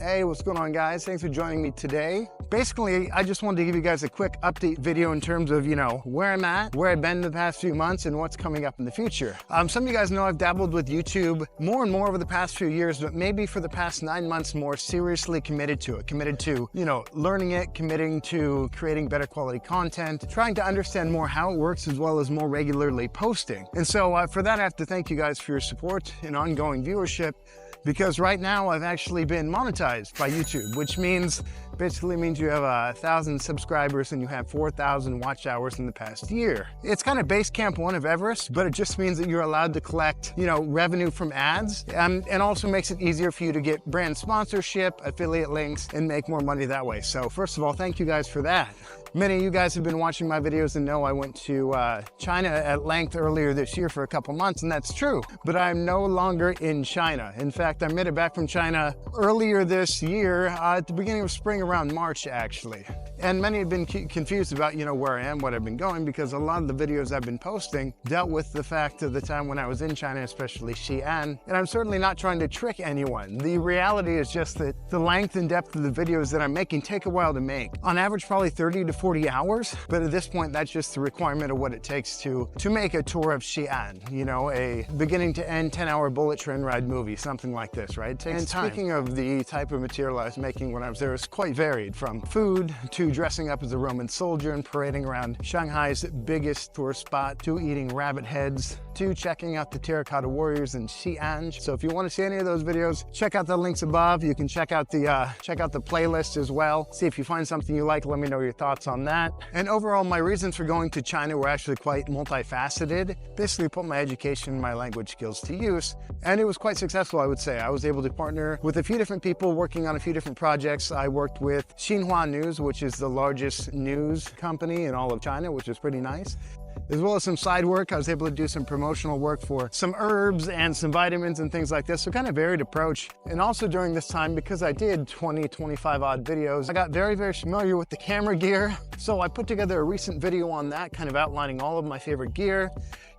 Hey, what's going on, guys? Thanks for joining me today. Basically, I just wanted to give you guys a quick update video in terms of, where I'm at, where I've been in the past few months, and what's coming up in the future. Some of you guys know I've dabbled with YouTube more and more over the past few years, but maybe for the past 9 months more seriously committed to it. Committed to, learning it, committing to creating better quality content, trying to understand more how it works, as well as more regularly posting. And so for that, I have to thank you guys for your support and ongoing viewership, because right now I've actually been monetized by YouTube, which basically means you have 1,000 subscribers and you have 4,000 watch hours in the past year. It's kind of base camp 1 of Everest, but it just means that you're allowed to collect, revenue from ads, and also makes it easier for you to get brand sponsorship, affiliate links, and make more money that way. So first of all, thank you guys for that. Many of you guys have been watching my videos and know I went to China at length earlier this year for a couple months, and that's true. But I'm no longer in China. In fact, I made it back from China earlier this year, at the beginning of spring, around March, actually. And many have been confused about, where I am, what I've been going, because a lot of the videos I've been posting dealt with the fact of the time when I was in China, especially Xi'an. And I'm certainly not trying to trick anyone. The reality is just that the length and depth of the videos that I'm making take a while to make. On average, probably 30 to 40 hours. But at this point, that's just the requirement of what it takes to make a tour of Xi'an, a beginning to end 10-hour bullet train ride movie, something like this, right? It takes time. Speaking of the type of material I was making when I was there, it's quite varied, from food to dressing up as a Roman soldier and parading around Shanghai's biggest tourist spot, to eating rabbit heads, to checking out the terracotta warriors in Xi'an. So if you want to see any of those videos, check out the links above. You can check out the playlist as well. See if you find something you like. Let me know your thoughts on that. And overall, my reasons for going to China were actually quite multifaceted. Basically put my education and my language skills to use, and it was quite successful, I would say. I was able to partner with a few different people working on a few different projects. I worked with Xinhua News, which is the largest news company in all of China, which is pretty nice. As well as some side work. I was able to do some promotional work for some herbs and some vitamins and things like this. So kind of varied approach. And also during this time, because I did 25 odd videos, I got very, very familiar with the camera gear. So I put together a recent video on that, kind of outlining all of my favorite gear.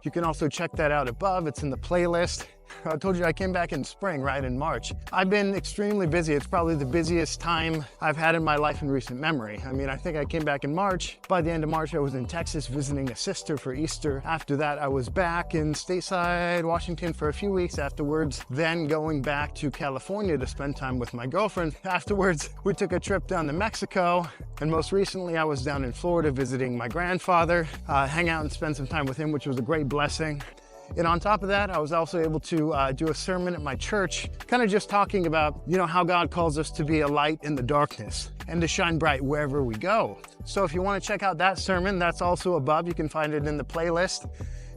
You can also check that out above. It's in the playlist. I told you I came back in spring, right, in March. I've been extremely busy. It's probably the busiest time I've had in my life in recent memory. I mean, I think I came back in March. By the end of March, I was in Texas visiting a sister for Easter. After that, I was back in stateside Washington for a few weeks afterwards, then going back to California to spend time with my girlfriend. Afterwards, we took a trip down to Mexico. And most recently, I was down in Florida visiting my grandfather, hang out and spend some time with him, which was a great blessing. And on top of that, I was also able to do a sermon at my church, kind of just talking about, how God calls us to be a light in the darkness and to shine bright wherever we go. So if you want to check out that sermon, that's also above. You can find it in the playlist.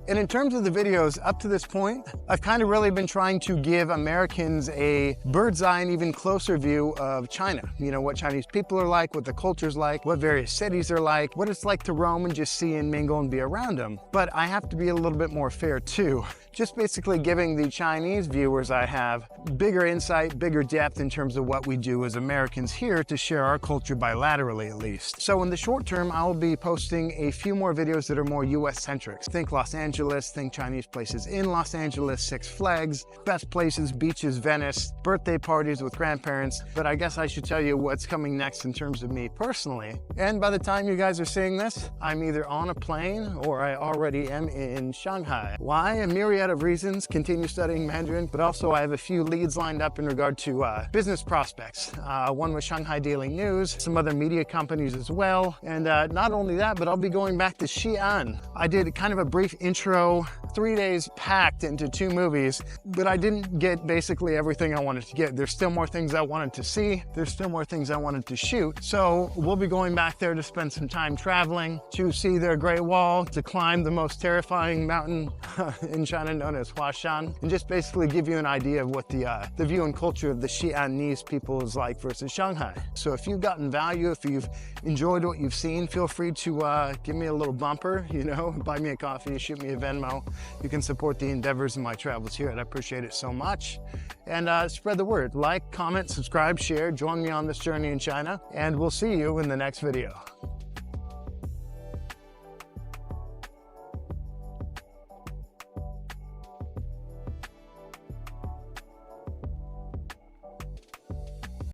And in terms of the videos up to this point, I've kind of really been trying to give Americans a bird's eye and even closer view of China. What Chinese people are like, what the culture's like, what various cities are like, what it's like to roam and just see and mingle and be around them. But I have to be a little bit more fair too. Just basically giving the Chinese viewers I have bigger insight, bigger depth in terms of what we do as Americans here to share our culture bilaterally, at least. So in the short term, I will be posting a few more videos that are more US-centric. Think Los Angeles, think Chinese places in Los Angeles, Six Flags, best places, beaches, Venice, birthday parties with grandparents. But I guess I should tell you what's coming next in terms of me personally. And by the time you guys are seeing this, I'm either on a plane or I already am in Shanghai. Why? A myriad of reasons. Continue studying Mandarin, but also I have a few leads lined up in regard to business prospects. One with Shanghai Daily News, some other media companies as well. And not only that, but I'll be going back to Xi'an. I did kind of a brief intro, 3 days packed into 2 movies, but I didn't get basically everything I wanted to get. There's still more things I wanted to see. There's still more things I wanted to shoot. So we'll be going back there to spend some time traveling, to see their Great Wall, to climb the most terrifying mountain in China known as Huashan, and just basically give you an idea of what the view and culture of the Xi'anese people is like versus Shanghai. So if you've gotten value, if you've enjoyed what you've seen, feel free to give me a little bumper, buy me a coffee, shoot me a Venmo. You can support the endeavors of my travels here. I'd appreciate it so much. And spread the word. Like, comment, subscribe, share, join me on this journey in China, and we'll see you in the next video.